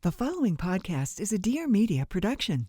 The following podcast is a Dear Media production.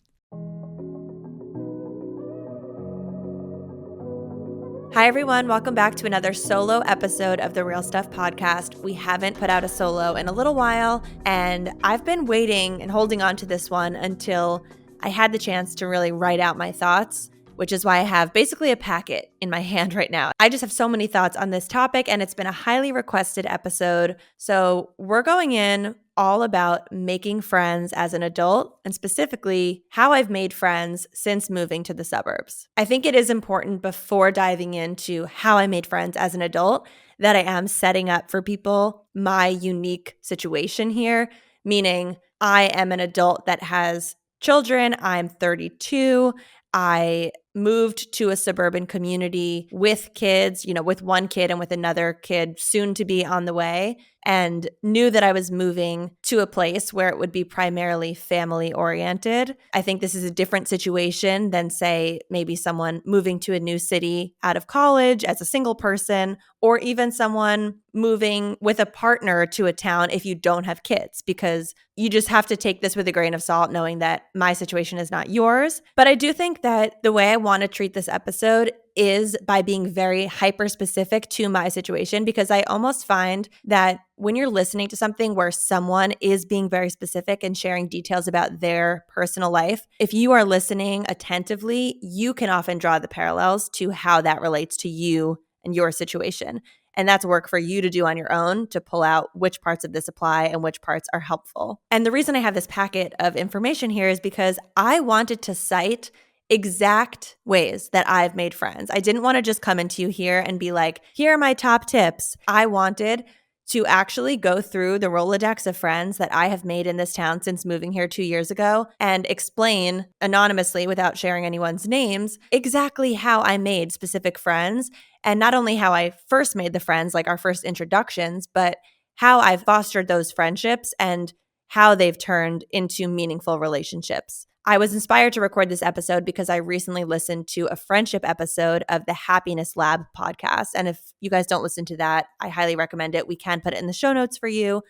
Hi, everyone. Welcome back to another solo episode of the Real Stuff podcast. We haven't put out a solo in a little while, and I've been waiting and holding on to this one until I had the chance to really write out my thoughts, which is why I have basically a packet in my hand right now. I just have so many thoughts on this topic, and it's been a highly requested episode. So we're going in all about making friends as an adult, and specifically how I've made friends since moving to the suburbs. I think it is important before diving into how I made friends as an adult that I am setting up for people my unique situation here, meaning I am an adult that has children. I'm 32. I moved to a suburban community with kids, with one kid and with another kid soon to be on the way, and knew that I was moving to a place where it would be primarily family oriented. I think this is a different situation than, say, maybe someone moving to a new city out of college as a single person, or even someone moving with a partner to a town if you don't have kids, because you just have to take this with a grain of salt, knowing that my situation is not yours. But I do think that the way I want to treat this episode is by being very hyper specific to my situation, because I almost find that when you're listening to something where someone is being very specific and sharing details about their personal life, if you are listening attentively, you can often draw the parallels to how that relates to you and your situation. And that's work for you to do on your own to pull out which parts of this apply and which parts are helpful. And the reason I have this packet of information here is because I wanted to cite exact ways that I've made friends. I didn't want to just come into you here and be like, here are my top tips. I wanted to actually go through the Rolodex of friends that I have made in this town since moving here 2 years ago and explain anonymously, without sharing anyone's names, exactly how I made specific friends. And not only how I first made the friends, like our first introductions, but how I've fostered those friendships and how they've turned into meaningful relationships. I was inspired to record this episode because I recently listened to a friendship episode of the Happiness Lab podcast. And if you guys don't listen to that, I highly recommend it. We can put it in the show notes for you.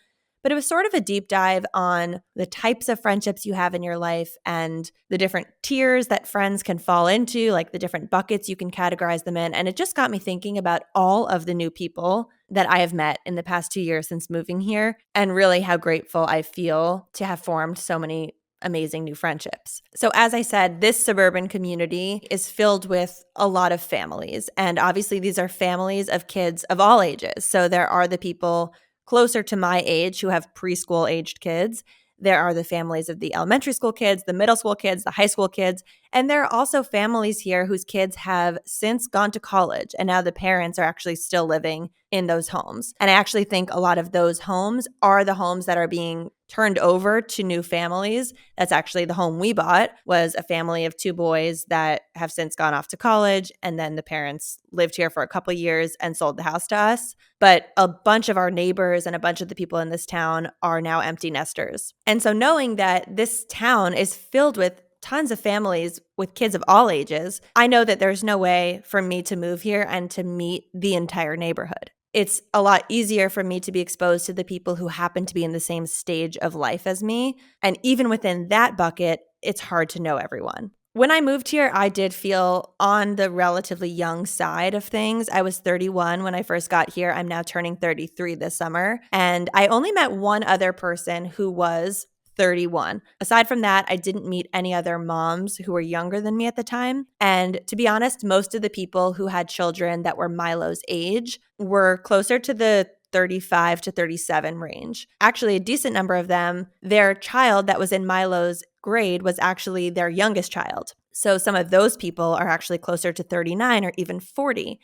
But it was sort of a deep dive on the types of friendships you have in your life and the different tiers that friends can fall into, like the different buckets you can categorize them in. And it just got me thinking about all of the new people that I have met in the past 2 years since moving here, and really how grateful I feel to have formed so many amazing new friendships. So as I said, this suburban community is filled with a lot of families. And obviously these are families of kids of all ages. So there are the people closer to my age who have preschool aged kids. There are the families of the elementary school kids, the middle school kids, the high school kids. And there are also families here whose kids have since gone to college, and now the parents are actually still living in those homes. And I actually think a lot of those homes are the homes that are being turned over to new families. That's actually the home we bought, was a family of 2 boys that have since gone off to college, and then the parents lived here for a couple years and sold the house to us. But a bunch of our neighbors and a bunch of the people in this town are now empty nesters. And so knowing that this town is filled with tons of families with kids of all ages, I know that there's no way for me to move here and to meet the entire neighborhood. It's a lot easier for me to be exposed to the people who happen to be in the same stage of life as me. And even within that bucket, it's hard to know everyone. When I moved here, I did feel on the relatively young side of things. I was 31 when I first got here. I'm now turning 33 this summer. And I only met one other person who was 31. Aside from that, I didn't meet any other moms who were younger than me at the time. And to be honest, most of the people who had children that were Milo's age were closer to the 35 to 37 range. Actually, a decent number of them, their child that was in Milo's grade was actually their youngest child. So some of those people are actually closer to 39 or even 40.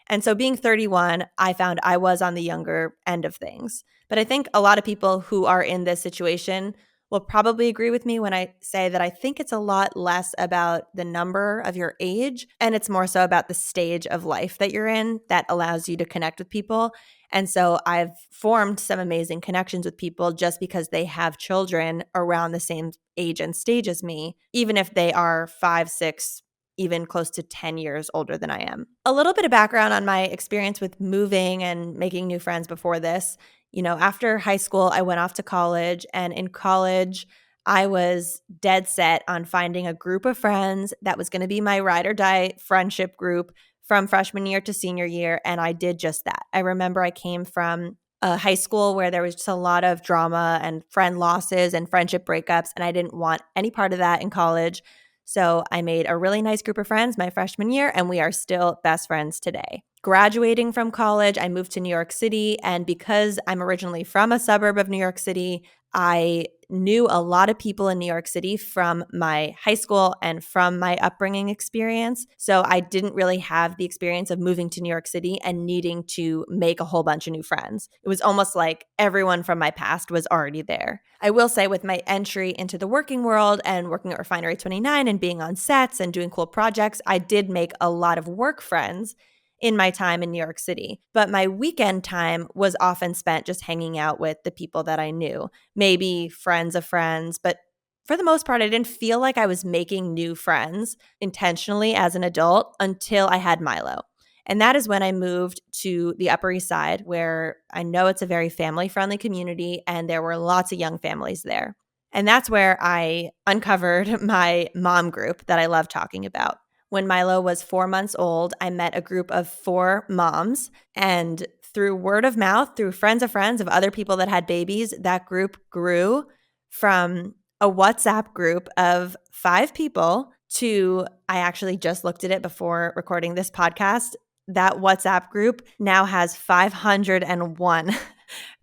And so being 31, I found I was on the younger end of things. But I think a lot of people who are in this situation will probably agree with me when I say that I think it's a lot less about the number of your age, and it's more so about the stage of life that you're in that allows you to connect with people. And so I've formed some amazing connections with people just because they have children around the same age and stage as me, even if they are 5, 6, even close to 10 years older than I am. A little bit of background on my experience with moving and making new friends before this. After high school, I went off to college, and in college, I was dead set on finding a group of friends that was going to be my ride or die friendship group from freshman year to senior year, and I did just that. I remember I came from a high school where there was just a lot of drama and friend losses and friendship breakups, and I didn't want any part of that in college. So I made a really nice group of friends my freshman year, and we are still best friends today. Graduating from college, I moved to New York City, and because I'm originally from a suburb of New York City, I knew a lot of people in New York City from my high school and from my upbringing experience. So I didn't really have the experience of moving to New York City and needing to make a whole bunch of new friends. It was almost like everyone from my past was already there. I will say, with my entry into the working world and working at Refinery 29 and being on sets and doing cool projects, I did make a lot of work friends in my time in New York City. But my weekend time was often spent just hanging out with the people that I knew, maybe friends of friends. But for the most part, I didn't feel like I was making new friends intentionally as an adult until I had Milo. And that is when I moved to the Upper East Side, where I know it's a very family-friendly community, and there were lots of young families there. And that's where I uncovered my mom group that I love talking about. When Milo was 4 months old, I met a group of 4 moms, and through word of mouth, through friends of other people that had babies, that group grew from a WhatsApp group of 5 people to, I actually just looked at it before recording this podcast, that WhatsApp group now has 501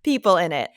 people in it.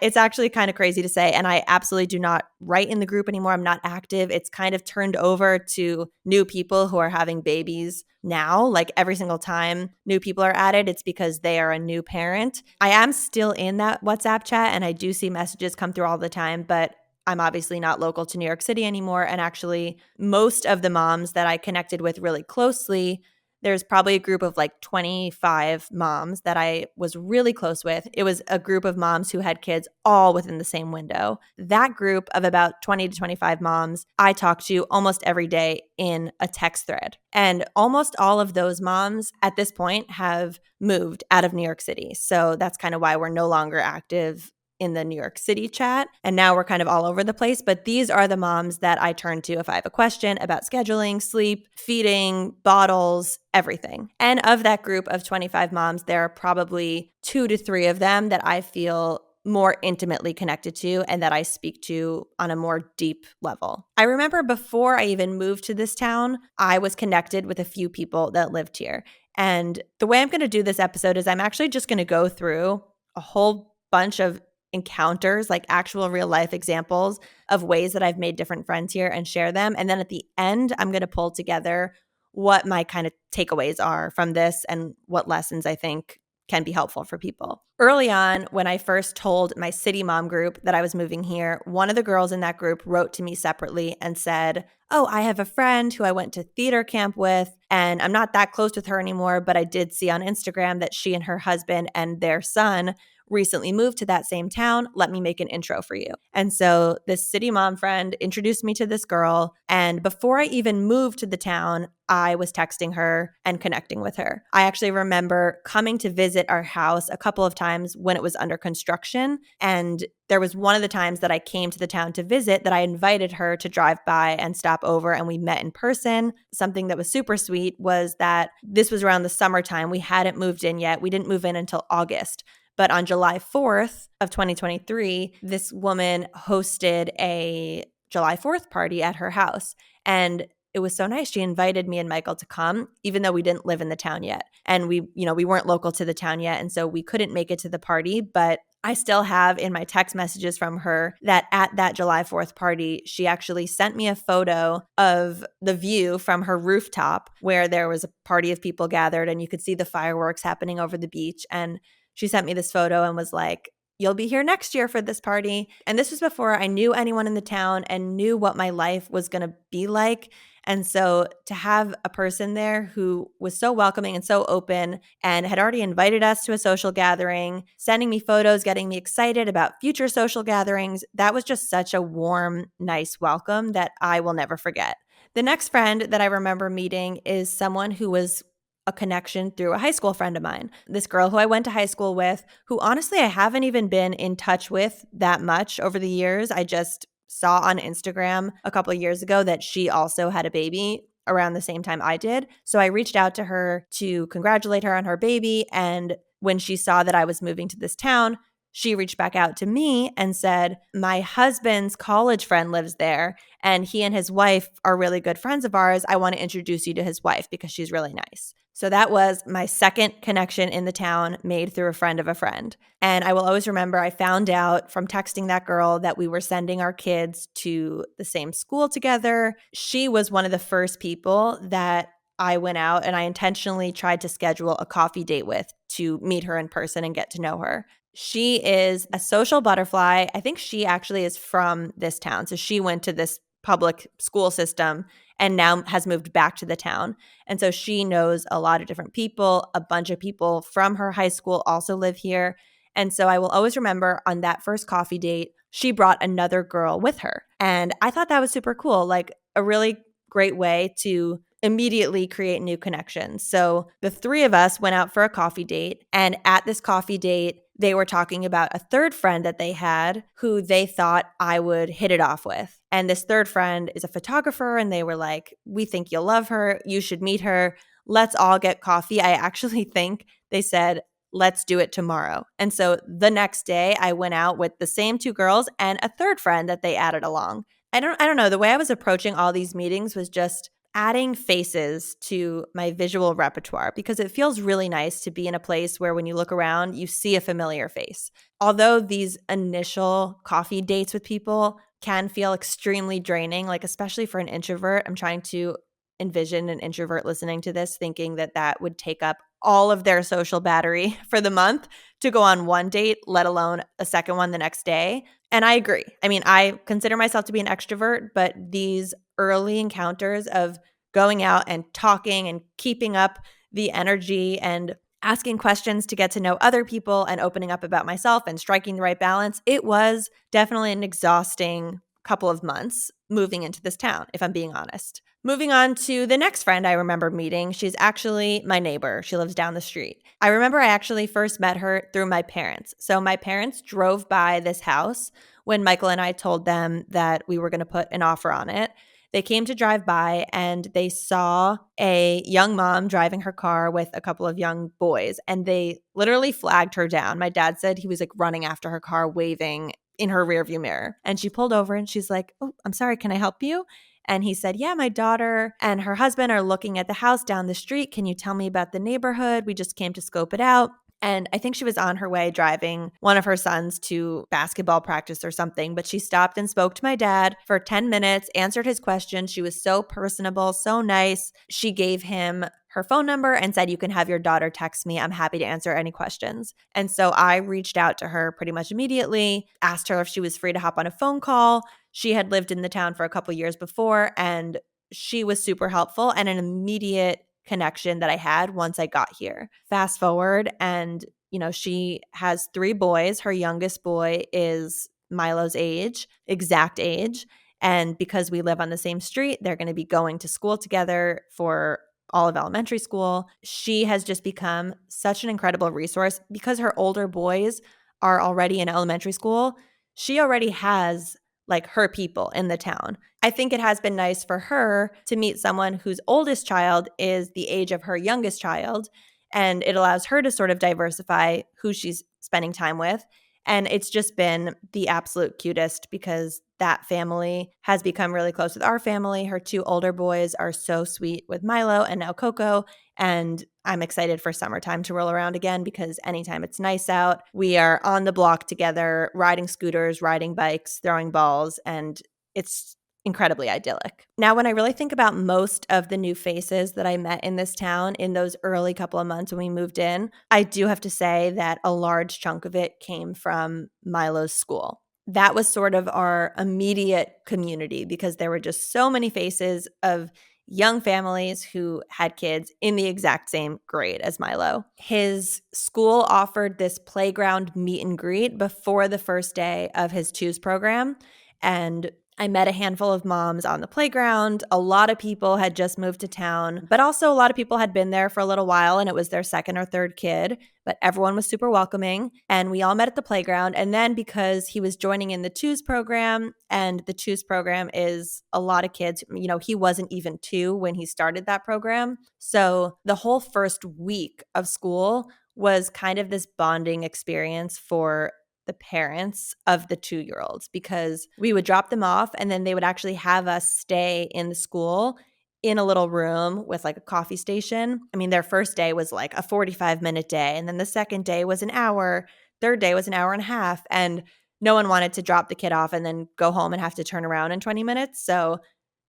It's actually kind of crazy to say, and I absolutely do not write in the group anymore. I'm not active. It's kind of turned over to new people who are having babies now. Like every single time new people are added, it's because they are a new parent. I am still in that WhatsApp chat, and I do see messages come through all the time, but I'm obviously not local to New York City anymore. And actually, most of the moms that I connected with really closely, there's probably a group of like 25 moms that I was really close with. It was a group of moms who had kids all within the same window. That group of about 20 to 25 moms, I talk to almost every day in a text thread. And almost all of those moms at this point have moved out of New York City. So that's kind of why we're no longer active in the New York City chat. And now we're kind of all over the place. But these are the moms that I turn to if I have a question about scheduling, sleep, feeding, bottles, everything. And of that group of 25 moms, there are probably 2 to 3 of them that I feel more intimately connected to and that I speak to on a more deep level. I remember before I even moved to this town, I was connected with a few people that lived here. And the way I'm going to do this episode is I'm actually just going to go through a whole bunch of encounters, like actual real life examples of ways that I've made different friends here and share them. And then at the end, I'm going to pull together what my kind of takeaways are from this and what lessons I think can be helpful for people. Early on, when I first told my city mom group that I was moving here, one of the girls in that group wrote to me separately and said, "Oh, I have a friend who I went to theater camp with, and I'm not that close with her anymore, but I did see on Instagram that she and her husband and their son recently moved to that same town. Let me make an intro for you." And so this city mom friend introduced me to this girl. And before I even moved to the town, I was texting her and connecting with her. I actually remember coming to visit our house a couple of times when it was under construction. And there was one of the times that I came to the town to visit that I invited her to drive by and stop over, and we met in person. Something that was super sweet was that this was around the summertime. We hadn't moved in yet. We didn't move in until August. But on July 4th of 2023, this woman hosted a July 4th party at her house. And it was so nice. She invited me and Michael to come, even though we didn't live in the town yet. And we weren't local to the town yet. And so we couldn't make it to the party. But I still have in my text messages from her that at that July 4th party, she actually sent me a photo of the view from her rooftop where there was a party of people gathered and you could see the fireworks happening over the beach. And she sent me this photo and was like, "You'll be here next year for this party." And this was before I knew anyone in the town and knew what my life was going to be like. And so to have a person there who was so welcoming and so open and had already invited us to a social gathering, sending me photos, getting me excited about future social gatherings, that was just such a warm, nice welcome that I will never forget. The next friend that I remember meeting is someone who was a connection through a high school friend of mine. This girl who I went to high school with, who honestly I haven't even been in touch with that much over the years. I just saw on Instagram a couple of years ago that she also had a baby around the same time I did. So I reached out to her to congratulate her on her baby. And when she saw that I was moving to this town, she reached back out to me and said, my husband's college friend lives there and he and his wife are really good friends of ours. I want to introduce you to his wife because she's really nice. So that was my second connection in the town made through a friend of a friend. And I will always remember I found out from texting that girl that we were sending our kids to the same school together. She was one of the first people that I went out and I intentionally tried to schedule a coffee date with to meet her in person and get to know her. She is a social butterfly. I think she actually is from this town. So she went to this public school system and now has moved back to the town. And so she knows a lot of different people. A bunch of people from her high school also live here. And so I will always remember on that first coffee date, she brought another girl with her. And I thought that was super cool, like a really great way to immediately create new connections. So the three of us went out for a coffee date. And at this coffee date, they were talking about a third friend that they had who they thought I would hit it off with. And this third friend is a photographer. And they were like, we think you'll love her. You should meet her. Let's all get coffee. I actually think they said, let's do it tomorrow. And so the next day I went out with the same two girls and a third friend that they added along. I don't know. The way I was approaching all these meetings was just adding faces to my visual repertoire because it feels really nice to be in a place where when you look around, you see a familiar face. Although these initial coffee dates with people can feel extremely draining, like especially for an introvert, I'm trying to envision an introvert listening to this thinking that that would take up all of their social battery for the month to go on one date, let alone a second one the next day. And I agree. I mean, I consider myself to be an extrovert, but these early encounters of going out and talking and keeping up the energy and asking questions to get to know other people and opening up about myself and striking the right balance, it was definitely an exhausting couple of months moving into this town, if I'm being honest. Moving on to the next friend I remember meeting. She's actually my neighbor. She lives down the street. I remember I actually first met her through my parents. So my parents drove by this house when Michael and I told them that we were going to put an offer on it. They came to drive by and they saw a young mom driving her car with a couple of young boys, and they literally flagged her down. My dad said he was like running after her car, waving in her rearview mirror. And she pulled over and she's like, "Oh, I'm sorry, can I help you?" And he said, "Yeah, my daughter and her husband are looking at the house down the street. Can you tell me about the neighborhood? We just came to scope it out." And I think she was on her way driving one of her sons to basketball practice or something, but she stopped and spoke to my dad for 10 minutes, answered his questions. She was so personable, so nice. She gave him her phone number and said, "You can have your daughter text me. I'm happy to answer any questions." And so I reached out to her pretty much immediately, asked her if she was free to hop on a phone call. She had lived in the town for a couple years before, and she was super helpful and an immediate connection that I had once I got here. Fast forward, and she has three boys. Her youngest boy is Milo's age, exact age. And because we live on the same street, they're going to be going to school together for all of elementary school. She has just become such an incredible resource because her older boys are already in elementary school. She already has like her people in the town. I think it has been nice for her to meet someone whose oldest child is the age of her youngest child, and it allows her to sort of diversify who she's spending time with. And it's just been the absolute cutest because that family has become really close with our family. Her two older boys are so sweet with Milo and now Coco. And I'm excited for summertime to roll around again because anytime it's nice out, we are on the block together, riding scooters, riding bikes, throwing balls, and it's incredibly idyllic. Now, when I really think about most of the new faces that I met in this town in those early couple of months when we moved in, I do have to say that a large chunk of it came from Milo's school. That was sort of our immediate community because there were just so many faces of young families who had kids in the exact same grade as Milo. His school offered this playground meet and greet before the first day of his Choose program. And I met a handful of moms on the playground. A lot of people had just moved to town, but also a lot of people had been there for a little while and it was their second or third kid, but everyone was super welcoming. And we all met at the playground. And then because he was joining in the Choose program, and the Choose program is a lot of kids, he wasn't even 2 when he started that program. So the whole first week of school was kind of this bonding experience for the parents of the 2-year-olds, because we would drop them off and then they would actually have us stay in the school in a little room with like a coffee station. I mean, their first day was like a 45-minute day, and then the second day was an hour, third day was an hour and a half, and no one wanted to drop the kid off and then go home and have to turn around in 20 minutes. So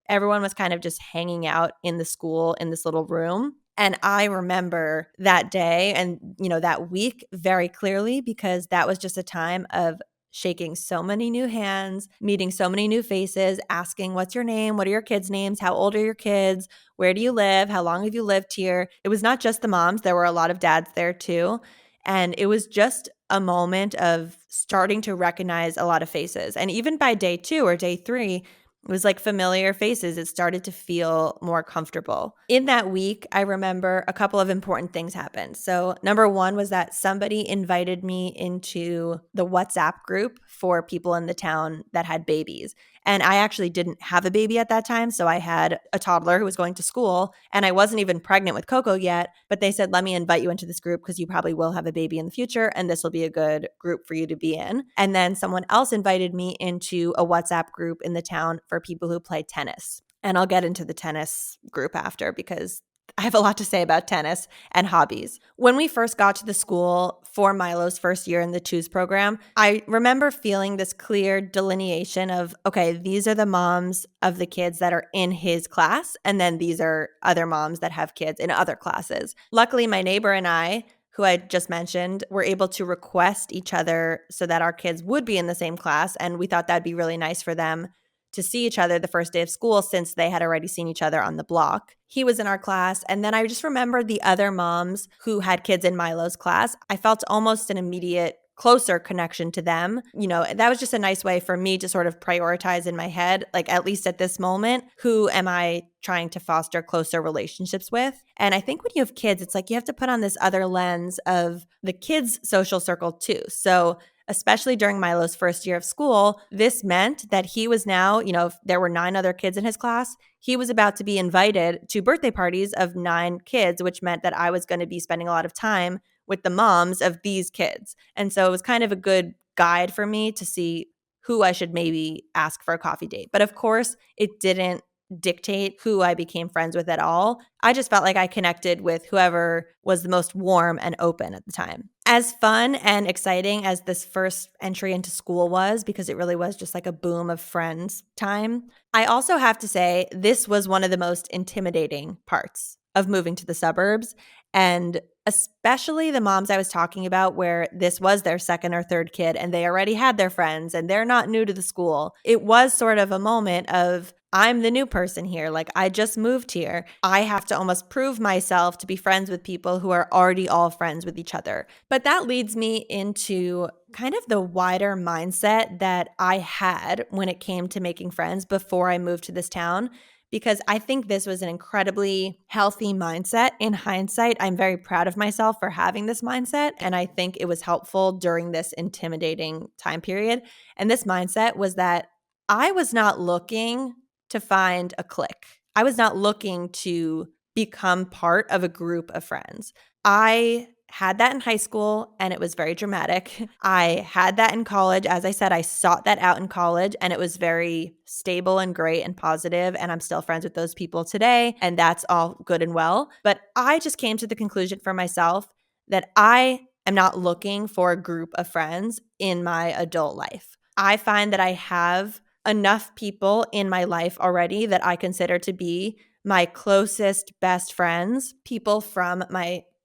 everyone was kind of just hanging out in the school in this little room. And I remember that day and, that week very clearly, because that was just a time of shaking so many new hands, meeting so many new faces, asking, what's your name? What are your kids' names? How old are your kids? Where do you live? How long have you lived here? It was not just the moms. There were a lot of dads there too. And it was just a moment of starting to recognize a lot of faces. And even by day 2 or day 3, it was like familiar faces. It started to feel more comfortable. In that week, I remember a couple of important things happened. So number 1 was that somebody invited me into the WhatsApp group for people in the town that had babies. And I actually didn't have a baby at that time. So I had a toddler who was going to school, and I wasn't even pregnant with Coco yet. But they said, let me invite you into this group because you probably will have a baby in the future, and this will be a good group for you to be in. And then someone else invited me into a WhatsApp group in the town for people who play tennis. And I'll get into the tennis group after because I have a lot to say about tennis and hobbies. When we first got to the school for Milo's first year in the Choose program, I remember feeling this clear delineation of, okay, these are the moms of the kids that are in his class, and then these are other moms that have kids in other classes. Luckily, my neighbor and I, who I just mentioned, were able to request each other so that our kids would be in the same class, and we thought that'd be really nice for them to see each other the first day of school since they had already seen each other on the block. He was in our class. And then I just remembered the other moms who had kids in Milo's class. I felt almost an immediate closer connection to them. That was just a nice way for me to sort of prioritize in my head, like at least at this moment, who am I trying to foster closer relationships with? And I think when you have kids, it's like you have to put on this other lens of the kids' social circle too. So especially during Milo's first year of school, this meant that he was now, if there were 9 other kids in his class, he was about to be invited to birthday parties of 9 kids, which meant that I was going to be spending a lot of time with the moms of these kids. And so it was kind of a good guide for me to see who I should maybe ask for a coffee date. But of course, it didn't dictate who I became friends with at all. I just felt like I connected with whoever was the most warm and open at the time. As fun and exciting as this first entry into school was, because it really was just like a boom of friends time, I also have to say this was one of the most intimidating parts of moving to the suburbs. And especially the moms I was talking about where this was their second or third kid and they already had their friends and they're not new to the school. It was sort of a moment of, I'm the new person here. Like, I just moved here. I have to almost prove myself to be friends with people who are already all friends with each other. But that leads me into kind of the wider mindset that I had when it came to making friends before I moved to this town, because I think this was an incredibly healthy mindset. In hindsight, I'm very proud of myself for having this mindset, and I think it was helpful during this intimidating time period. And this mindset was that I was not looking to find a clique. I was not looking to become part of a group of friends. I had that in high school and it was very dramatic. I had that in college. As I said, I sought that out in college and it was very stable and great and positive, and I'm still friends with those people today, and that's all good and well. But I just came to the conclusion for myself that I am not looking for a group of friends in my adult life. I find that I have enough people in my life already that I consider to be my closest best friends, people from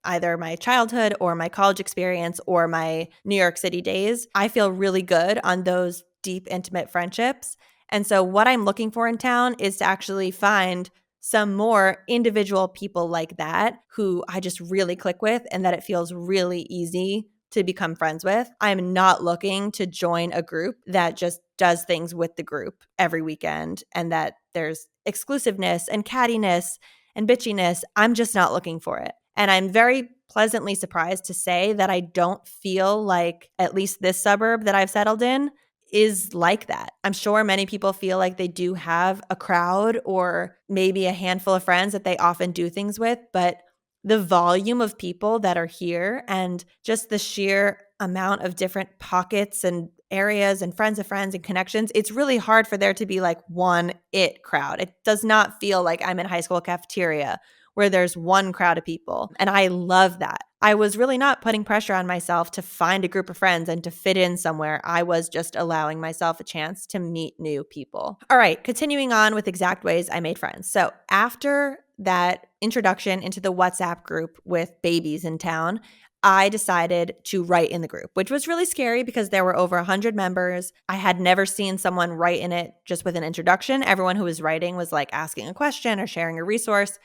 either my childhood or my college experience or my New York City days. I feel really good on those deep, intimate friendships. And so what I'm looking for in town is to actually find some more individual people like that who I just really click with and that it feels really easy to become friends with. I'm not looking to join a group that just does things with the group every weekend and that there's exclusiveness and cattiness and bitchiness. I'm just not looking for it. And I'm very pleasantly surprised to say that I don't feel like at least this suburb that I've settled in is like that. I'm sure many people feel like they do have a crowd or maybe a handful of friends that they often do things with, but the volume of people that are here and just the sheer amount of different pockets and areas and friends of friends and connections, it's really hard for there to be like one it crowd. It does not feel like I'm in high school cafeteria where there's one crowd of people. And I love that. I was really not putting pressure on myself to find a group of friends and to fit in somewhere. I was just allowing myself a chance to meet new people. All right, continuing on with exact ways I made friends. So after that introduction into the WhatsApp group with babies in town, I decided to write in the group, which was really scary because there were over 100 members. I had never seen someone write in it just with an introduction. Everyone who was writing was like asking a question or sharing a resource.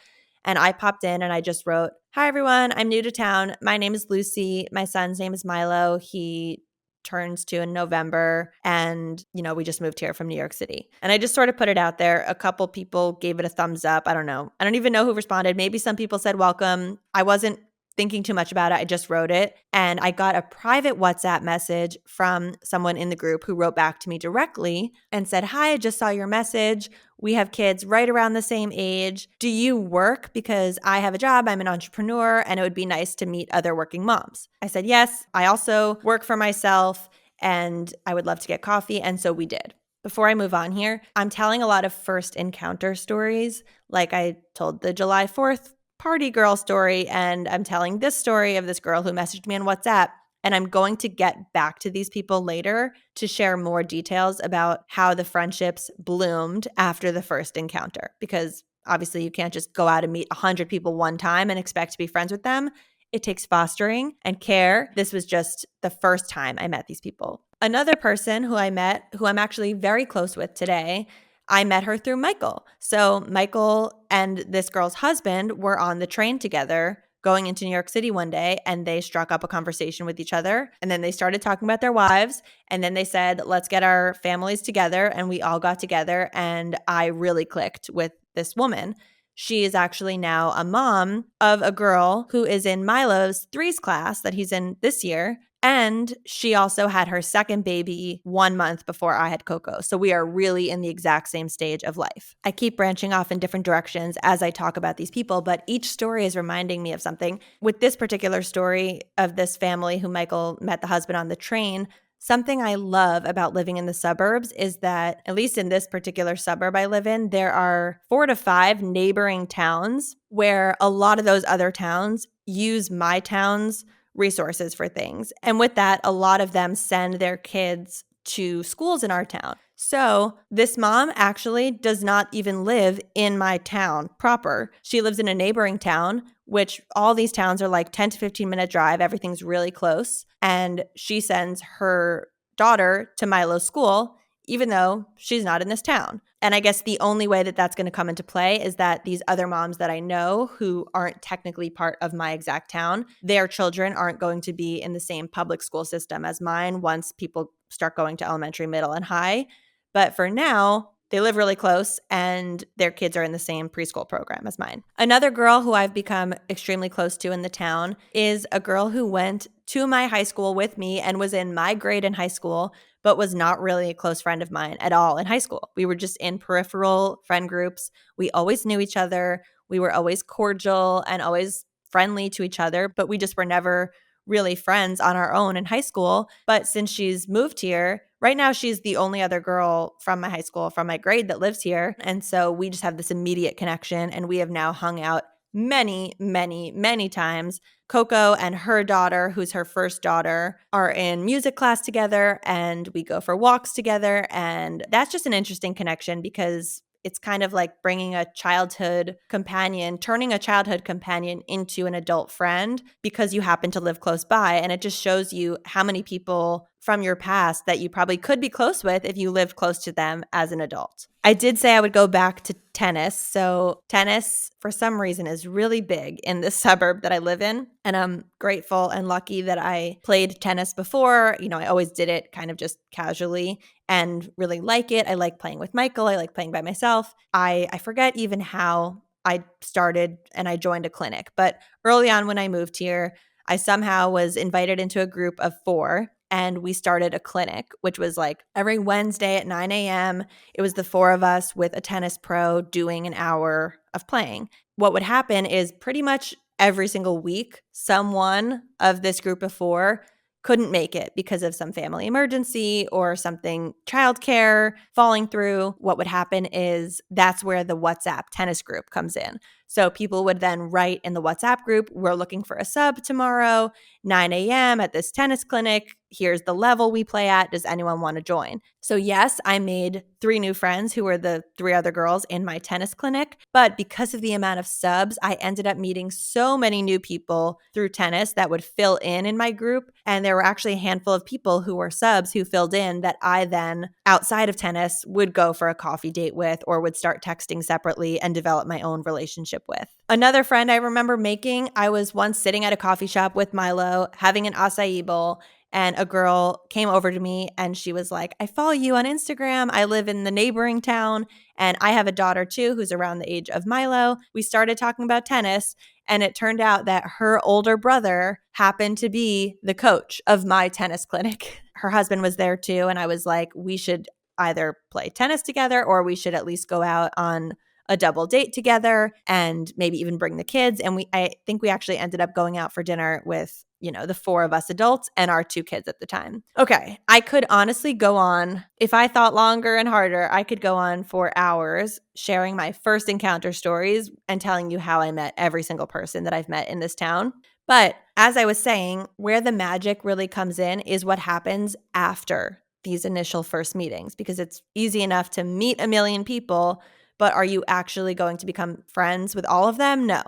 And I popped in and I just wrote, "Hi, everyone. I'm new to town. My name is Lucie. My son's name is Milo. He turns 2 in November. And, we just moved here from New York City." And I just sort of put it out there. A couple people gave it a thumbs up. I don't know. I don't even know who responded. Maybe some people said welcome. I wasn't thinking too much about it. I just wrote it. And I got a private WhatsApp message from someone in the group who wrote back to me directly and said, "Hi, I just saw your message. We have kids right around the same age. Do you work? Because I have a job. I'm an entrepreneur and it would be nice to meet other working moms." I said, "Yes, I also work for myself and I would love to get coffee." And so we did. Before I move on here, I'm telling a lot of first encounter stories. Like I told the July 4th party girl story, and I'm telling this story of this girl who messaged me on WhatsApp. And I'm going to get back to these people later to share more details about how the friendships bloomed after the first encounter. Because obviously you can't just go out and meet 100 people one time and expect to be friends with them. It takes fostering and care. This was just the first time I met these people. Another person who I met, who I'm actually very close with today, I met her through Michael. So Michael and this girl's husband were on the train together going into New York City one day, and they struck up a conversation with each other. And then they started talking about their wives. And then they said, "Let's get our families together." And we all got together. And I really clicked with this woman. She is actually now a mom of a girl who is in Milo's threes class that he's in this year. And she also had her second baby 1 month before I had Coco. So we are really in the exact same stage of life. I keep branching off in different directions as I talk about these people, but each story is reminding me of something. With this particular story of this family who Michael met the husband on the train, something I love about living in the suburbs is that, at least in this particular suburb I live in, there are 4 to 5 neighboring towns where a lot of those other towns use my town's resources for things. And with that, a lot of them send their kids to schools in our town. So this mom actually does not even live in my town proper. She lives in a neighboring town, which all these towns are like 10 to 15-minute drive. Everything's really close. And she sends her daughter to Milo's school, even though she's not in this town. And I guess the only way that that's going to come into play is that these other moms that I know who aren't technically part of my exact town, their children aren't going to be in the same public school system as mine once people start going to elementary, middle, and high. But for now, they live really close and their kids are in the same preschool program as mine. Another girl who I've become extremely close to in the town is a girl who went to my high school with me and was in my grade in high school, but was not really a close friend of mine at all in high school. We were just in peripheral friend groups. We always knew each other. We were always cordial and always friendly to each other, but we just were never really friends on our own in high school. But since she's moved here, right now she's the only other girl from my high school, from my grade, that lives here. And so we just have this immediate connection, and we have now hung out many, many, many times. Coco and her daughter, who's her first daughter, are in music class together, and we go for walks together. And that's just an interesting connection because it's kind of like bringing a childhood companion, turning a childhood companion into an adult friend because you happen to live close by. And it just shows you how many people from your past that you probably could be close with if you lived close to them as an adult. I did say I would go back to tennis. So tennis, for some reason, is really big in this suburb that I live in. And I'm grateful and lucky that I played tennis before. I always did it kind of just casually and really like it. I like playing with Michael. I like playing by myself. I forget even how I started and I joined a clinic. But early on when I moved here, I somehow was invited into a group of 4 and we started a clinic, which was like every Wednesday at 9 a.m. It was the 4 of us with a tennis pro doing an hour of playing. What would happen is pretty much every single week, someone of this group of 4 couldn't make it because of some family emergency or something, childcare falling through. What would happen is that's where the WhatsApp tennis group comes in. So people would then write in the WhatsApp group, we're looking for a sub tomorrow, 9 a.m. at this tennis clinic. Here's the level we play at. Does anyone want to join? So yes, I made 3 new friends who were the 3 other girls in my tennis clinic. But because of the amount of subs, I ended up meeting so many new people through tennis that would fill in my group. And there were actually a handful of people who were subs who filled in that I then, outside of tennis, would go for a coffee date with or would start texting separately and develop my own relationship with. Another friend I remember making, I was once sitting at a coffee shop with Milo having an acai bowl, and a girl came over to me and she was like, I follow you on Instagram. I live in the neighboring town and I have a daughter too who's around the age of Milo. We started talking about tennis and it turned out that her older brother happened to be the coach of my tennis clinic. Her husband was there too. And I was like, we should either play tennis together or we should at least go out on a double date together and maybe even bring the kids. And I think we actually ended up going out for dinner with, the 4 of us adults and our 2 kids at the time. Okay, I could honestly go on. If I thought longer and harder, I could go on for hours sharing my first encounter stories and telling you how I met every single person that I've met in this town. But as I was saying, where the magic really comes in is what happens after these initial first meetings, because it's easy enough to meet a million people, but are you actually going to become friends with all of them? No.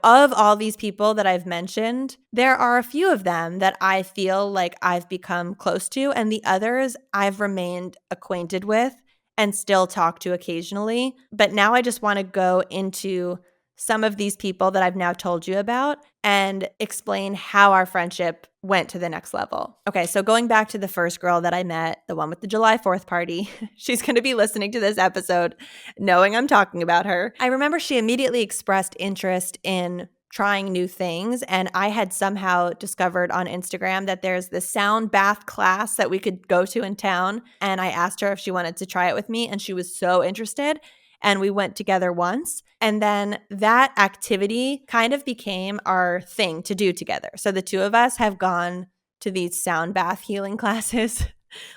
Of all these people that I've mentioned, there are a few of them that I feel like I've become close to, and the others I've remained acquainted with and still talk to occasionally. But now I just want to go into some of these people that I've now told you about and explain how our friendship went to the next level. Okay, so going back to the first girl that I met, the one with the July 4th party, she's going to be listening to this episode knowing I'm talking about her. I remember she immediately expressed interest in trying new things, and I had somehow discovered on Instagram that there's this sound bath class that we could go to in town, and I asked her if she wanted to try it with me, and she was so interested. And we went together once. And then that activity kind of became our thing to do together. So the 2 of us have gone to these sound bath healing classes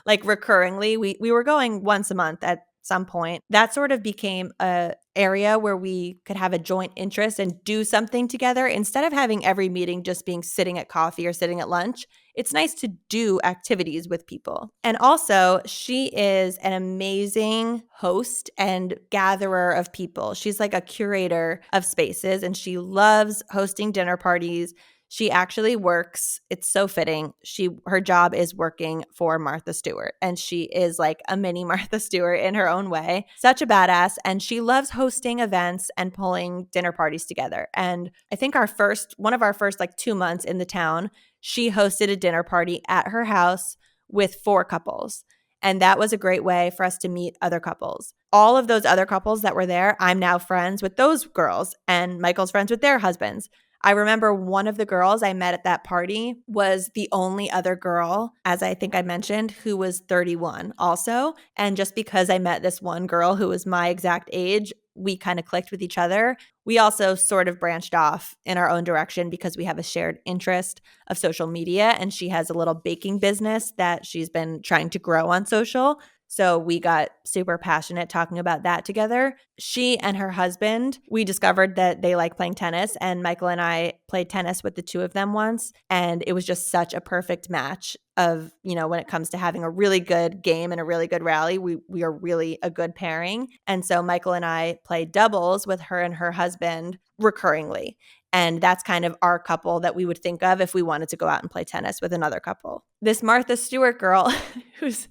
like recurringly. We were going once a month at some point. That sort of became a area where we could have a joint interest and do something together instead of having every meeting just being sitting at coffee or sitting at lunch. It's nice to do activities with people. And also, she is an amazing host and gatherer of people. She's like a curator of spaces and she loves hosting dinner parties. She actually works, it's so fitting. Her job is working for Martha Stewart, and she is like a mini Martha Stewart in her own way. Such a badass, and she loves hosting events and pulling dinner parties together. And I think one of our first like 2 months in the town, she hosted a dinner party at her house with 4 couples. And that was a great way for us to meet other couples. All of those other couples that were there, I'm now friends with those girls, and Michael's friends with their husbands. I remember one of the girls I met at that party was the only other girl, as I think I mentioned, who was 31 also. And just because I met this one girl who was my exact age, we kind of clicked with each other. We also sort of branched off in our own direction because we have a shared interest of social media, and she has a little baking business that she's been trying to grow on social. So we got super passionate talking about that together. She and her husband, we discovered that they like playing tennis, and Michael and I played tennis with the 2 of them once. And it was just such a perfect match of, when it comes to having a really good game and a really good rally, we are really a good pairing. And so Michael and I played doubles with her and her husband recurringly. And that's kind of our couple that we would think of if we wanted to go out and play tennis with another couple. This Martha Stewart girl, who's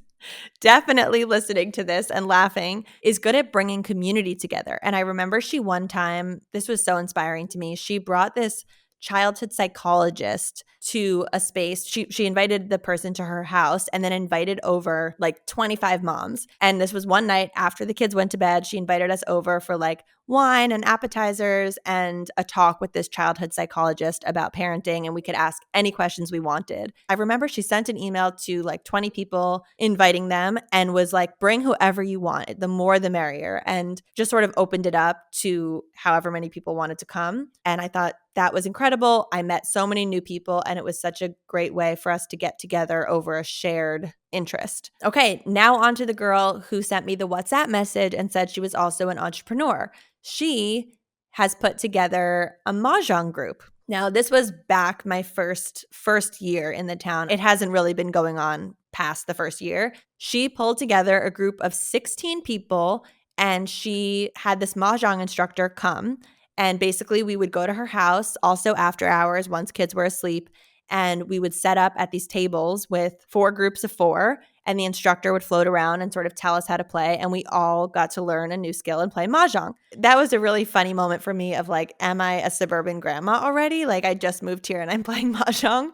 definitely listening to this and laughing, is good at bringing community together. And I remember she one time, this was so inspiring to me, she brought this childhood psychologist to a space. She invited the person to her house and then invited over like 25 moms. And this was one night after the kids went to bed. She invited us over for like wine and appetizers and a talk with this childhood psychologist about parenting, and we could ask any questions we wanted. I remember she sent an email to like 20 people inviting them and was like, bring whoever you want, the more the merrier, and just sort of opened it up to however many people wanted to come. And I thought that was incredible. I met so many new people, and it was such a great way for us to get together over a shared interest. Okay, now on to the girl who sent me the WhatsApp message and said she was also an entrepreneur. She has put together a mahjong group. Now, this was back my first year in the town. It hasn't really been going on past the first year. She pulled together a group of 16 people, and she had this mahjong instructor come. And basically, we would go to her house also after hours once kids were asleep, and we would set up at these tables with 4 groups of 4, and the instructor would float around and sort of tell us how to play, and we all got to learn a new skill and play mahjong. That was a really funny moment for me of like, am I a suburban grandma already? Like, I just moved here and I'm playing mahjong.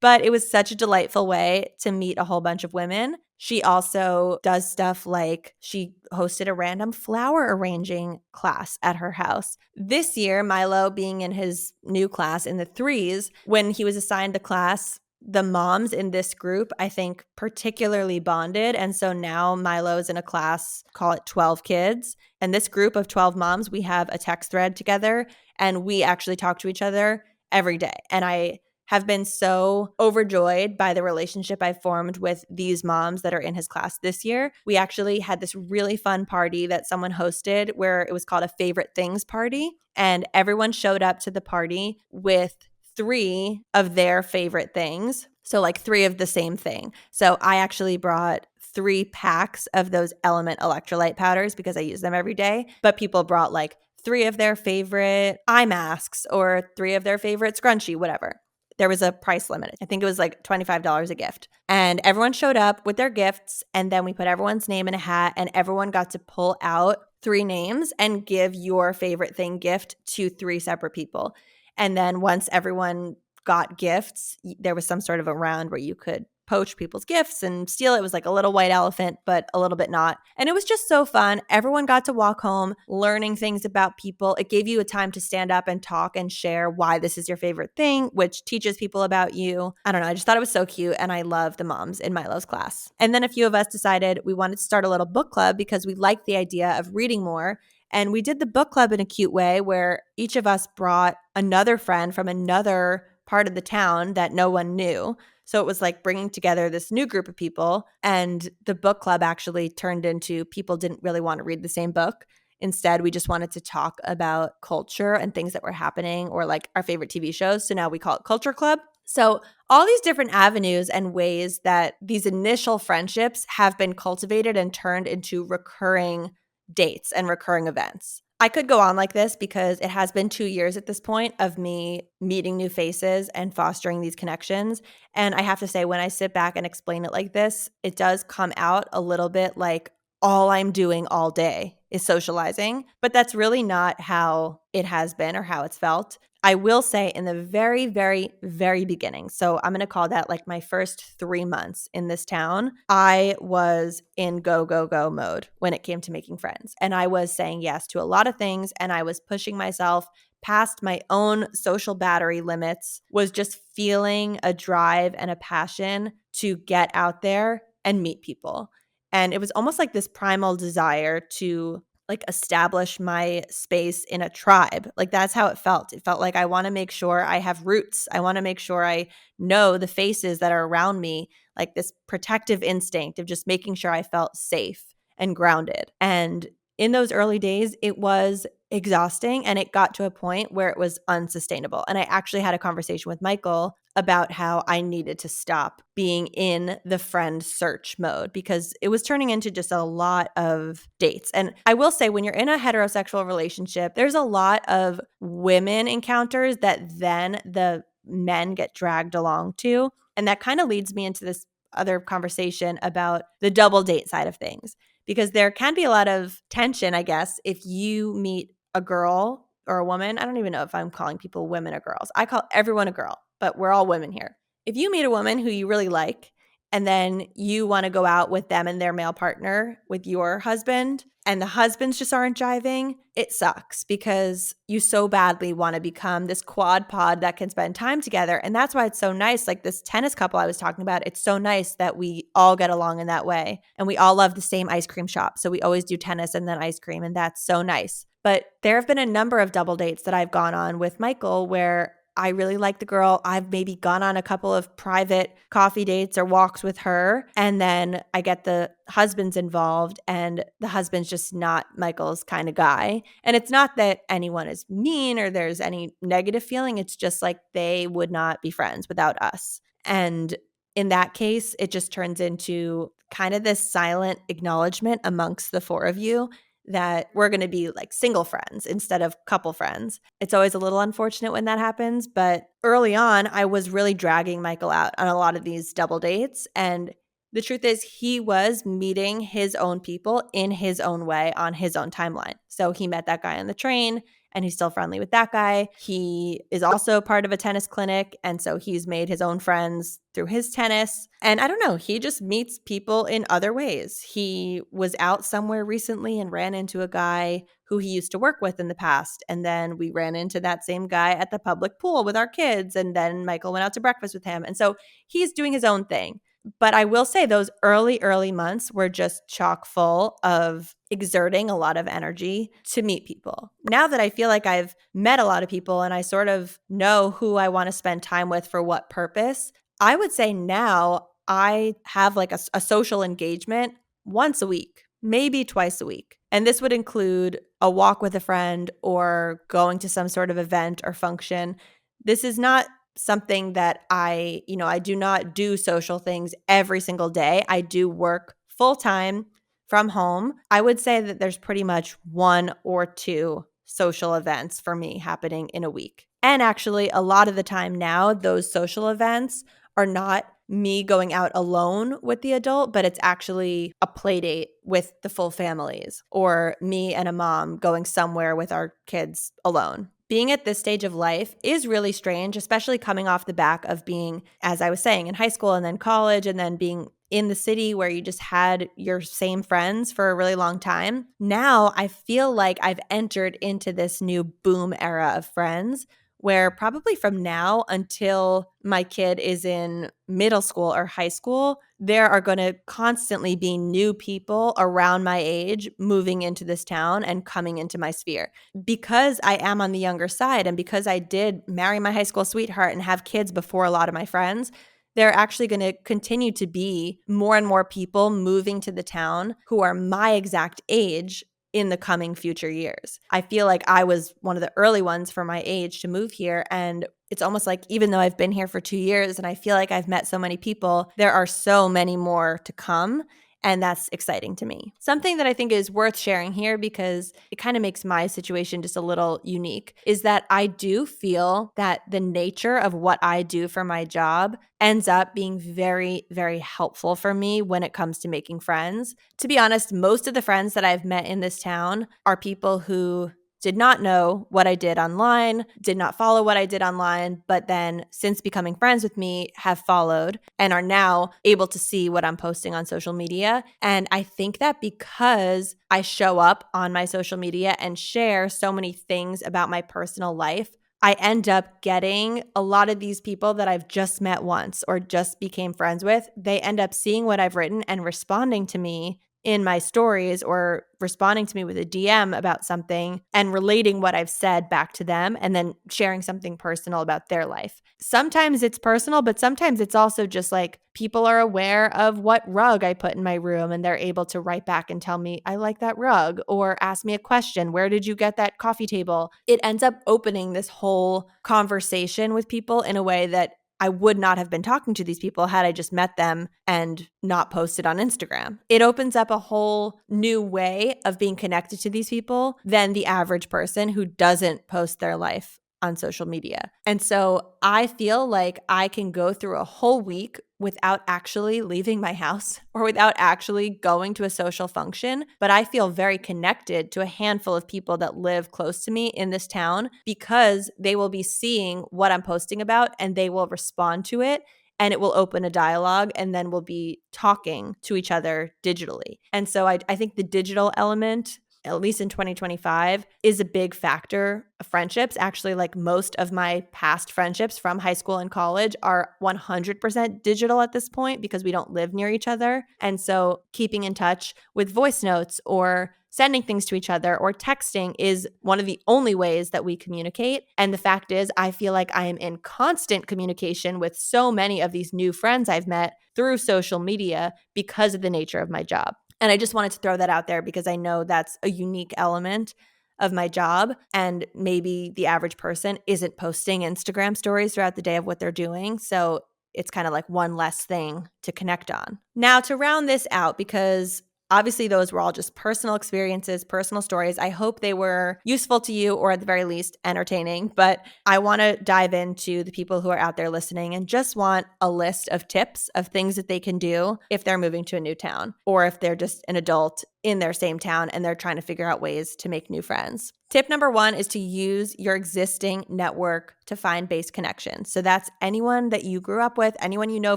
But it was such a delightful way to meet a whole bunch of women. She also does stuff like she hosted a random flower arranging class at her house. This year, Milo, being in his new class in the 3s, when he was assigned the class, the moms in this group, I think, particularly bonded. And so now Milo's in a class, call it 12 kids. And this group of 12 moms, we have a text thread together, and we actually talk to each other every day. And I have been so overjoyed by the relationship I formed with these moms that are in his class this year. We actually had this really fun party that someone hosted where it was called a favorite things party. And everyone showed up to the party with 3 of their favorite things. So like 3 of the same thing. So I actually brought 3 packs of those Element electrolyte powders because I use them every day. But people brought like 3 of their favorite eye masks or 3 of their favorite scrunchie, whatever. There was a price limit. I think it was like $25 a gift. And everyone showed up with their gifts, and then we put everyone's name in a hat, and everyone got to pull out 3 names and give your favorite thing gift to 3 separate people. And then once everyone got gifts, there was some sort of a round where you could poach people's gifts and steal. It was like a little white elephant, but a little bit not. And it was just so fun. Everyone got to walk home learning things about people. It gave you a time to stand up and talk and share why this is your favorite thing, which teaches people about you. I don't know. I just thought it was so cute, and I love the moms in Milo's class. And then a few of us decided we wanted to start a little book club because we liked the idea of reading more. And we did the book club in a cute way where each of us brought another friend from another part of the town that no one knew. So it was like bringing together this new group of people, and the book club actually turned into people didn't really want to read the same book. Instead, we just wanted to talk about culture and things that were happening, or like our favorite TV shows. So now we call it Culture Club. So all these different avenues and ways that these initial friendships have been cultivated and turned into recurring dates and recurring events. I could go on like this because it has been 2 years at this point of me meeting new faces and fostering these connections. And I have to say, when I sit back and explain it like this, it does come out a little bit like all I'm doing all day is socializing. But that's really not how it has been or how it's felt. I will say in the very, very, very beginning, so I'm going to call that like my first 3 months in this town, I was in go, go, go mode when it came to making friends. And I was saying yes to a lot of things, and I was pushing myself past my own social battery limits, was just feeling a drive and a passion to get out there and meet people. And it was almost like this primal desire to like establish my space in a tribe. Like that's how it felt. It felt like I want to make sure I have roots. I want to make sure I know the faces that are around me, like this protective instinct of just making sure I felt safe and grounded. And in those early days, it was exhausting, and it got to a point where it was unsustainable. And I actually had a conversation with Michael about how I needed to stop being in the friend search mode because it was turning into just a lot of dates. And I will say, when you're in a heterosexual relationship, there's a lot of women encounters that then the men get dragged along to. And that kind of leads me into this other conversation about the double date side of things, because there can be a lot of tension, I guess, if you meet a girl or a woman. I don't even know if I'm calling people women or girls. I call everyone a girl, but we're all women here. If you meet a woman who you really like, and then you want to go out with them and their male partner with your husband, and the husbands just aren't jiving, it sucks because you so badly want to become this quad pod that can spend time together. And that's why it's so nice. Like this tennis couple I was talking about, it's so nice that we all get along in that way. And we all love the same ice cream shop. So we always do tennis and then ice cream. And that's so nice. But there have been a number of double dates that I've gone on with Michael where I really like the girl. I've maybe gone on a couple of private coffee dates or walks with her. And then I get the husbands involved, and the husband's just not Michael's kind of guy. And it's not that anyone is mean or there's any negative feeling. It's just like they would not be friends without us. And in that case, it just turns into kind of this silent acknowledgement amongst the four of you that we're going to be like single friends instead of couple friends. It's always a little unfortunate when that happens, but early on, I was really dragging Michael out on a lot of these double dates. And the truth is, he was meeting his own people in his own way on his own timeline. So he met that guy on the train, and he's still friendly with that guy. He is also part of a tennis clinic, and so he's made his own friends through his tennis. And I don't know, he just meets people in other ways. He was out somewhere recently and ran into a guy who he used to work with in the past. And then we ran into that same guy at the public pool with our kids. And then Michael went out to breakfast with him. And so he's doing his own thing. But I will say those early months were just chock full of exerting a lot of energy to meet people. Now that I feel like I've met a lot of people and I sort of know who I want to spend time with for what purpose, I would say now I have like a social engagement once a week, maybe twice a week. And this would include a walk with a friend or going to some sort of event or function. This is not something that I do not do social things every single day. I do work full time from home. I would say that there's pretty much one or two social events for me happening in a week. And actually, a lot of the time now, those social events are not me going out alone with the adult, but it's actually a play date with the full families, or me and a mom going somewhere with our kids alone. Being at this stage of life is really strange, especially coming off the back of being, as I was saying, in high school and then college, and then being in the city where you just had your same friends for a really long time. Now I feel like I've entered into this new boom era of friends where probably from now until my kid is in middle school or high school, there are going to constantly be new people around my age moving into this town and coming into my sphere. Because I am on the younger side, and because I did marry my high school sweetheart and have kids before a lot of my friends, there are actually going to continue to be more and more people moving to the town who are my exact age in the coming future years. I feel like I was one of the early ones for my age to move here. And it's almost like, even though I've been here for 2 years and I feel like I've met so many people, there are so many more to come. And that's exciting to me. Something that I think is worth sharing here, because it kind of makes my situation just a little unique, is that I do feel that the nature of what I do for my job ends up being very, very helpful for me when it comes to making friends. To be honest, most of the friends that I've met in this town are people who did not know what I did online, did not follow what I did online, but then since becoming friends with me have followed and are now able to see what I'm posting on social media. And I think that because I show up on my social media and share so many things about my personal life, I end up getting a lot of these people that I've just met once or just became friends with. They end up seeing what I've written and responding to me in my stories, or responding to me with a DM about something and relating what I've said back to them, and then sharing something personal about their life. Sometimes it's personal, but sometimes it's also just like people are aware of what rug I put in my room and they're able to write back and tell me, I like that rug, or ask me a question. Where did you get that coffee table? It ends up opening this whole conversation with people in a way that I would not have been talking to these people had I just met them and not posted on Instagram. It opens up a whole new way of being connected to these people than the average person who doesn't post their life on social media. And so I feel like I can go through a whole week without actually leaving my house or without actually going to a social function, but I feel very connected to a handful of people that live close to me in this town because they will be seeing what I'm posting about and they will respond to it, and it will open a dialogue, and then we'll be talking to each other digitally. And so I think the digital element, at least in 2025, is a big factor of friendships. Actually, like most of my past friendships from high school and college are 100% digital at this point because we don't live near each other. And so keeping in touch with voice notes or sending things to each other or texting is one of the only ways that we communicate. And the fact is, I feel like I am in constant communication with so many of these new friends I've met through social media because of the nature of my job. And I just wanted to throw that out there because I know that's a unique element of my job. And maybe the average person isn't posting Instagram stories throughout the day of what they're doing. So it's kind of like one less thing to connect on. Now, to round this out, because obviously those were all just personal experiences, personal stories. I hope they were useful to you or at the very least entertaining. But I want to dive into the people who are out there listening and just want a list of tips of things that they can do if they're moving to a new town or if they're just an adult in their same town and they're trying to figure out ways to make new friends. Tip number 1 is to use your existing network to find base connections. So that's anyone that you grew up with, anyone you know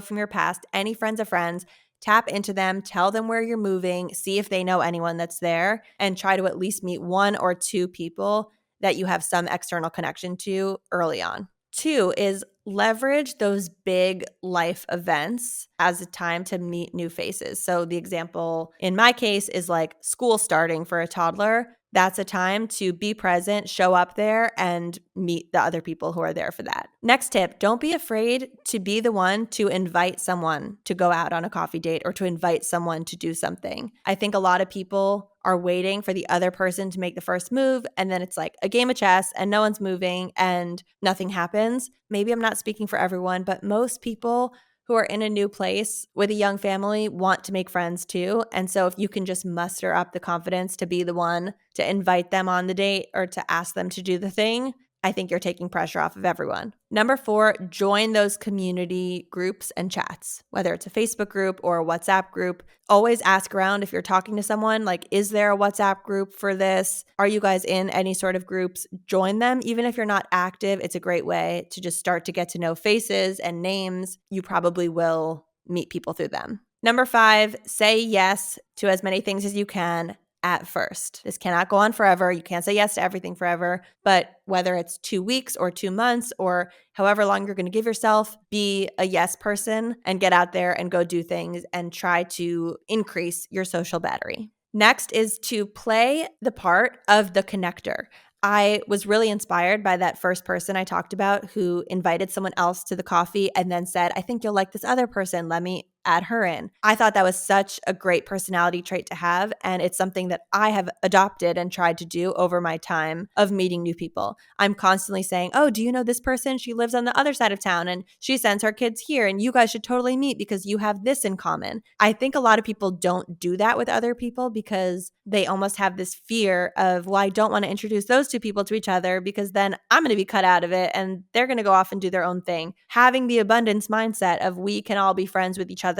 from your past, any friends of friends. Tap into them, tell them where you're moving, see if they know anyone that's there, and try to at least meet 1 or 2 people that you have some external connection to early on. 2 is leverage those big life events as a time to meet new faces. So the example in my case is like school starting for a toddler. That's a time to be present, show up there, and meet the other people who are there for that. Next tip, don't be afraid to be the one to invite someone to go out on a coffee date or to invite someone to do something. I think a lot of people are waiting for the other person to make the first move, and then it's like a game of chess and no one's moving and nothing happens. Maybe I'm not speaking for everyone, but most people who are in a new place with a young family want to make friends too. And so if you can just muster up the confidence to be the one to invite them on the date or to ask them to do the thing, I think you're taking pressure off of everyone. Number 4, join those community groups and chats, whether it's a Facebook group or a WhatsApp group. Always ask around if you're talking to someone, like, is there a WhatsApp group for this? Are you guys in any sort of groups? Join them. Even if you're not active, it's a great way to just start to get to know faces and names. You probably will meet people through them. Number 5, say yes to as many things as you can at first. This cannot go on forever. You can't say yes to everything forever, but whether it's 2 weeks or 2 months or however long you're going to give yourself, be a yes person and get out there and go do things and try to increase your social battery. Next is to play the part of the connector. I was really inspired by that first person I talked about who invited someone else to the coffee and then said, I think you'll like this other person. Let me add her in. I thought that was such a great personality trait to have. And it's something that I have adopted and tried to do over my time of meeting new people. I'm constantly saying, oh, do you know this person? She lives on the other side of town and she sends her kids here and you guys should totally meet because you have this in common. I think a lot of people don't do that with other people because they almost have this fear of, well, I don't want to introduce those 2 people to each other because then I'm going to be cut out of it and they're going to go off and do their own thing. Having the abundance mindset of we can all be friends with each other,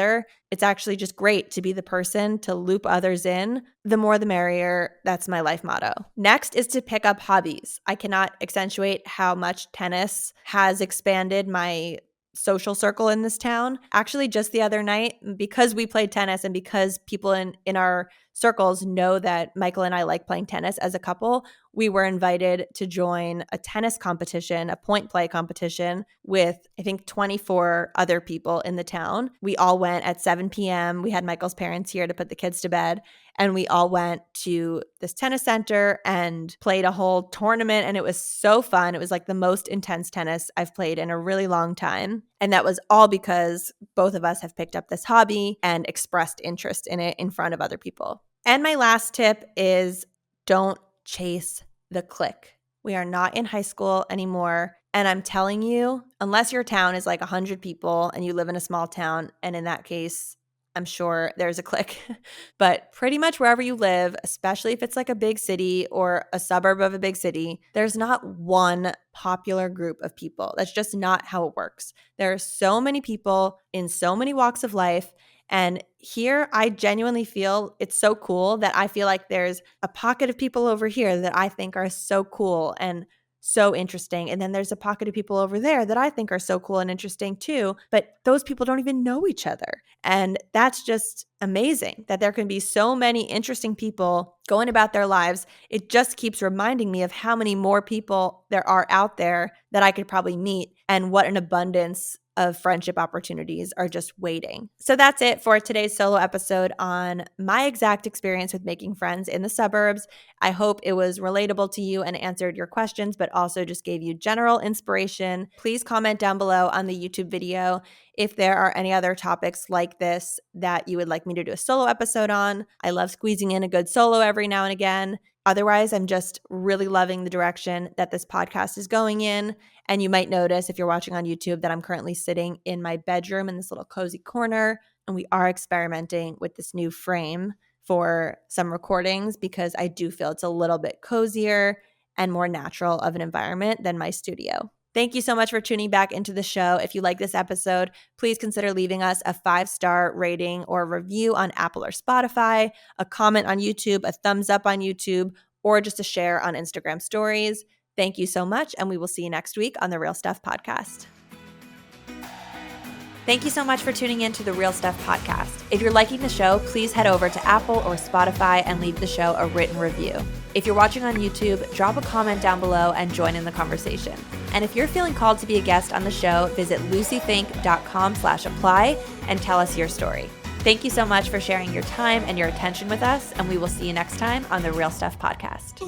it's actually just great to be the person to loop others in. The more the merrier. That's my life motto. Next is to pick up hobbies. I cannot accentuate how much tennis has expanded my social circle in this town. Actually, just the other night, because we played tennis and because people in our circles know that Michael and I like playing tennis as a couple, we were invited to join a tennis competition, a point play competition with, I think, 24 other people in the town. We all went at 7 p.m. We had Michael's parents here to put the kids to bed. And we all went to this tennis center and played a whole tournament. And it was so fun. It was like the most intense tennis I've played in a really long time. And that was all because both of us have picked up this hobby and expressed interest in it in front of other people. And my last tip is don't chase the clique. We are not in high school anymore. And I'm telling you, unless your town is like 100 people and you live in a small town, and in that case, I'm sure there's a clique. But pretty much wherever you live, especially if it's like a big city or a suburb of a big city, there's not one popular group of people. That's just not how it works. There are so many people in so many walks of life. And here, I genuinely feel it's so cool that I feel like there's a pocket of people over here that I think are so cool and so interesting. And then there's a pocket of people over there that I think are so cool and interesting too. But those people don't even know each other. And that's just amazing that there can be so many interesting people going about their lives. It just keeps reminding me of how many more people there are out there that I could probably meet and what an abundance of friendship opportunities are just waiting. So that's it for today's solo episode on my exact experience with making friends in the suburbs. I hope it was relatable to you and answered your questions, but also just gave you general inspiration. Please comment down below on the YouTube video if there are any other topics like this that you would like me to do a solo episode on. I love squeezing in a good solo every now and again. Otherwise, I'm just really loving the direction that this podcast is going in. And you might notice if you're watching on YouTube that I'm currently sitting in my bedroom in this little cozy corner. And we are experimenting with this new frame for some recordings because I do feel it's a little bit cozier and more natural of an environment than my studio. Thank you so much for tuning back into the show. If you like this episode, please consider leaving us a 5-star rating or review on Apple or Spotify, a comment on YouTube, a thumbs up on YouTube, or just a share on Instagram stories. Thank you so much, and we will see you next week on the Real Stuff Podcast. Thank you so much for tuning in to the Real Stuff Podcast. If you're liking the show, please head over to Apple or Spotify and leave the show a written review. If you're watching on YouTube, drop a comment down below and join in the conversation. And if you're feeling called to be a guest on the show, visit luciefink.com/apply and tell us your story. Thank you so much for sharing your time and your attention with us, and we will see you next time on the Real Stuff Podcast.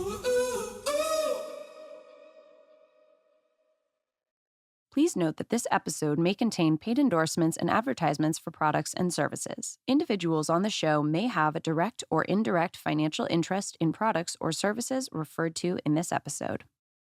Please note that this episode may contain paid endorsements and advertisements for products and services. Individuals on the show may have a direct or indirect financial interest in products or services referred to in this episode.